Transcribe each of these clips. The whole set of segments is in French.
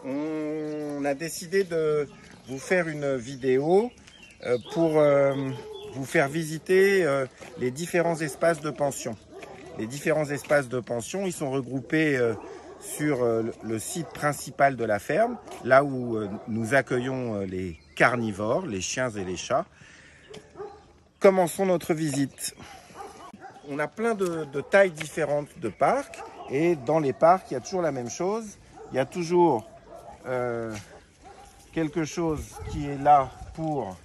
on a décidé de vous faire une vidéo pour vous faire visiter les différents espaces de pension. Les différents espaces de pension, ils sont regroupés sur le site principal de la ferme, là où nous accueillons les carnivores, les chiens et les chats. Commençons notre visite. On a plein de tailles différentes de parcs, et dans les parcs, il y a toujours la même chose. Il y a toujours quelque chose qui est là pour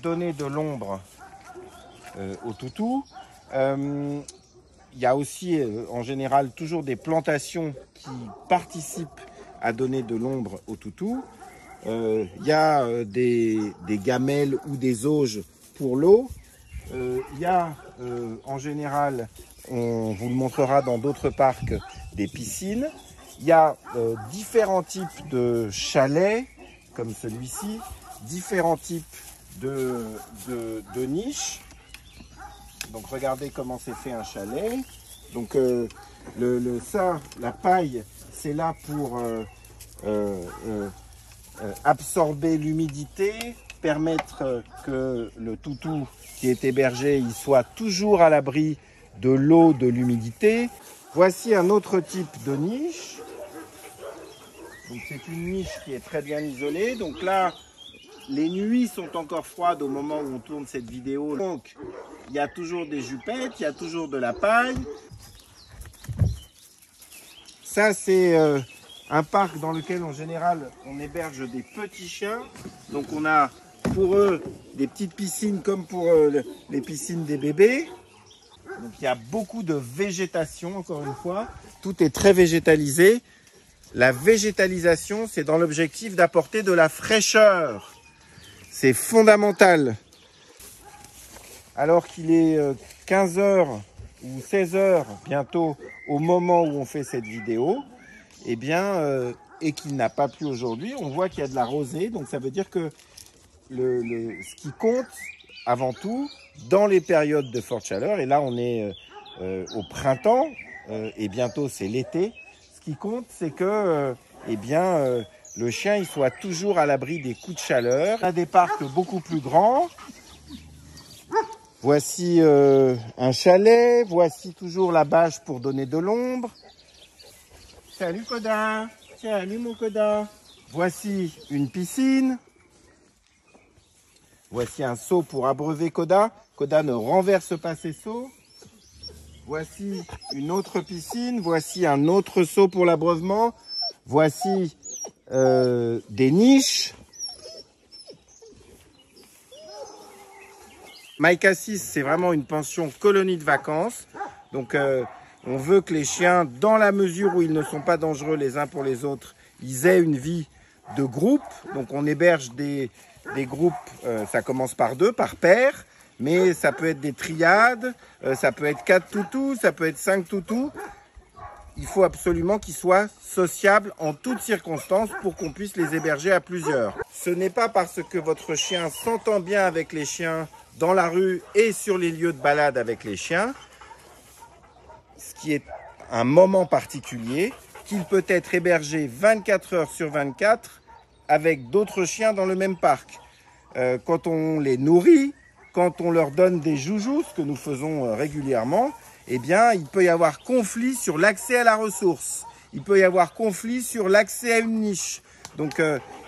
donner de l'ombre aux toutous. Il y a aussi en général toujours des plantations qui participent à donner de l'ombre aux toutous. Il y a des gamelles ou des auges pour l'eau. Il y a en général, on vous le montrera dans d'autres parcs, des piscines. Il y a différents types de chalets, comme celui-ci, différents types de niches. Donc regardez comment c'est fait un chalet. Donc la paille, c'est là pour absorber l'humidité, permettre que le toutou qui est hébergé, il soit toujours à l'abri de l'eau, de l'humidité. Voici un autre type de niche. Donc c'est une niche qui est très bien isolée. Donc là, les nuits sont encore froides au moment où on tourne cette vidéo. Donc il y a toujours des jupettes, il y a toujours de la paille. Ça c'est un parc dans lequel en général on héberge des petits chiens. Donc on a pour eux des petites piscines comme pour les piscines des bébés. Donc il y a beaucoup de végétation, encore une fois. Tout est très végétalisé. La végétalisation, c'est dans l'objectif d'apporter de la fraîcheur. C'est fondamental. Alors qu'il est 15 h ou 16 h bientôt au moment où on fait cette vidéo, eh bien, et qu'il n'a pas plu aujourd'hui, on voit qu'il y a de la rosée. Donc ça veut dire que ce qui compte avant tout, dans les périodes de forte chaleur, et là on est au printemps, et bientôt c'est l'été, ce qui compte c'est que le chien il soit toujours à l'abri des coups de chaleur. On a des parcs beaucoup plus grands. Voici un chalet, voici toujours la bâche pour donner de l'ombre. Salut Koda, salut mon Koda. Voici une piscine. Voici un seau pour abreuver Koda. Koda ne renverse pas ses seaux. Voici une autre piscine. Voici un autre seau pour l'abreuvement. Voici des niches. Maïka 6, c'est vraiment une pension colonie de vacances. Donc on veut que les chiens, dans la mesure où ils ne sont pas dangereux les uns pour les autres, ils aient une vie de groupe. Donc on héberge des groupes, ça commence par 2, par paire, mais ça peut être des triades, ça peut être 4 toutous, ça peut être 5 toutous. Il faut absolument qu'ils soient sociables en toutes circonstances pour qu'on puisse les héberger à plusieurs. Ce n'est pas parce que votre chien s'entend bien avec les chiens dans la rue et sur les lieux de balade avec les chiens, ce qui est un moment particulier, qu'il peut être hébergé 24 heures sur 24 avec d'autres chiens dans le même parc. Quand on les nourrit, quand on leur donne des joujous, ce que nous faisons régulièrement, eh bien, il peut y avoir conflit sur l'accès à la ressource. Il peut y avoir conflit sur l'accès à une niche. Donc,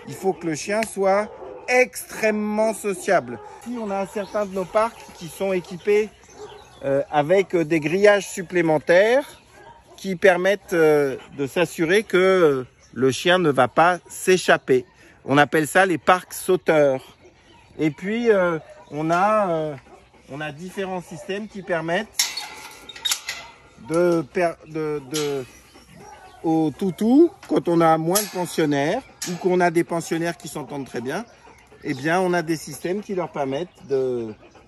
il faut que le chien soit extrêmement sociable. Ici, on a certains de nos parcs qui sont équipés avec des grillages supplémentaires qui permettent de s'assurer que le chien ne va pas s'échapper. On appelle ça les parcs sauteurs. Et puis, on a différents systèmes qui permettent aux toutous, quand on a moins de pensionnaires ou qu'on a des pensionnaires qui s'entendent très bien, eh bien, on a des systèmes qui leur permettent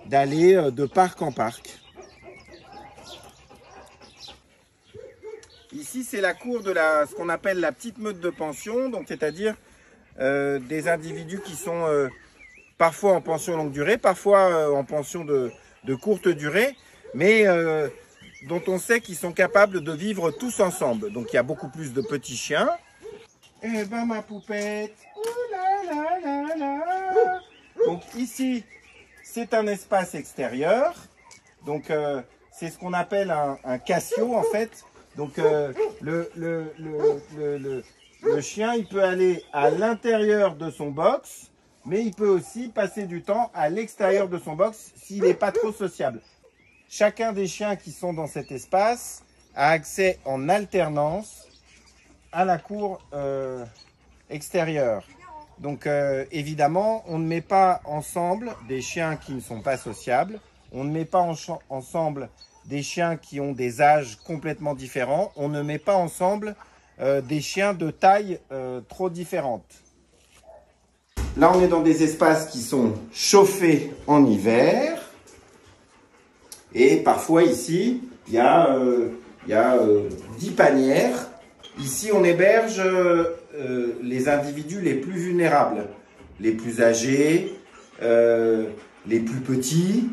d'aller de parc en parc. Ici, c'est la cour de ce qu'on appelle la petite meute de pension, donc c'est-à-dire des individus qui sont parfois en pension longue durée, parfois en pension de courte durée, mais dont on sait qu'ils sont capables de vivre tous ensemble. Donc il y a beaucoup plus de petits chiens. Eh ben ma poupette. Ouh là là là là. Donc ici, c'est un espace extérieur. Donc c'est ce qu'on appelle un cassio en fait. Donc le chien, il peut aller à l'intérieur de son box, mais il peut aussi passer du temps à l'extérieur de son box s'il n'est pas trop sociable. Chacun des chiens qui sont dans cet espace a accès en alternance à la cour extérieure. Donc évidemment, on ne met pas ensemble des chiens qui ne sont pas sociables. On ne met pas ensemble des chiens qui ont des âges complètement différents. On ne met pas ensemble des chiens de taille trop différentes. Là, on est dans des espaces qui sont chauffés en hiver. Et parfois ici, il y a 10 panières. Ici, on héberge les individus les plus vulnérables, les plus âgés, les plus petits.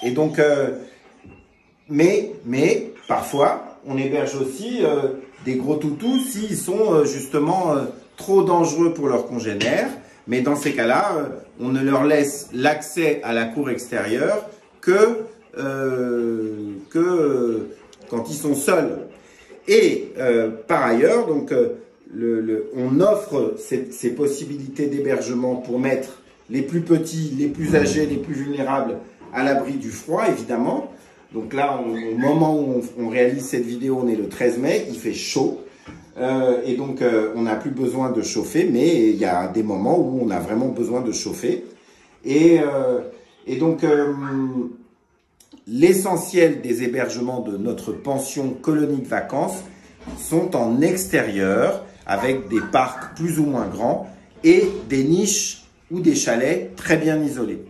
Et donc, mais parfois, on héberge aussi des gros toutous s'ils sont justement trop dangereux pour leurs congénères. Mais dans ces cas-là, on ne leur laisse l'accès à la cour extérieure que quand ils sont seuls. Et par ailleurs, donc, on offre ces possibilités d'hébergement pour mettre les plus petits, les plus âgés, les plus vulnérables à l'abri du froid, évidemment. Donc là, au moment où on réalise cette vidéo, on est le 13 mai, il fait chaud. Et donc, on n'a plus besoin de chauffer, mais il y a des moments où on a vraiment besoin de chauffer. Et donc, l'essentiel des hébergements de notre pension colonie de vacances sont en extérieur, avec des parcs plus ou moins grands et des niches ou des chalets très bien isolés.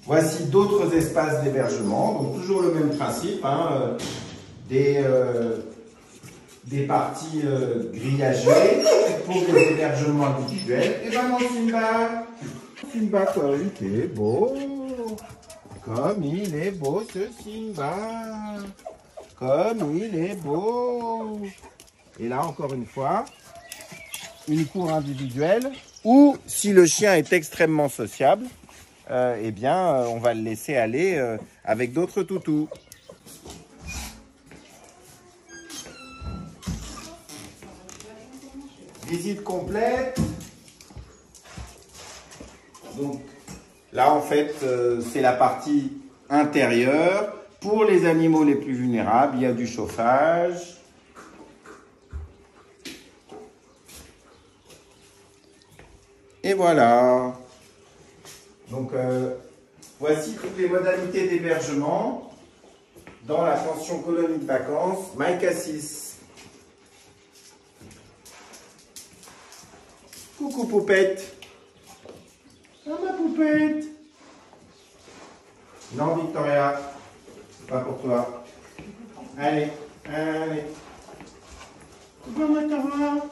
Voici d'autres espaces d'hébergement, donc toujours le même principe, hein, des parties grillagées pour des hébergements individuels. Et ben mon Simba, comme il est beau, comme il est beau ce Simba, comme il est beau. Et là encore une fois, une cour individuelle, ou si le chien est extrêmement sociable, eh bien, on va le laisser aller avec d'autres toutous. Visite complète. Donc, là, en fait, c'est la partie intérieure. Pour les animaux les plus vulnérables, il y a du chauffage. Et voilà. Donc, voici toutes les modalités d'hébergement dans la pension colonie de vacances Mike Cassis. Coucou poupette. Ah ma poupette. Non Victoria, c'est pas pour toi. Allez, allez. Coucou Victoria.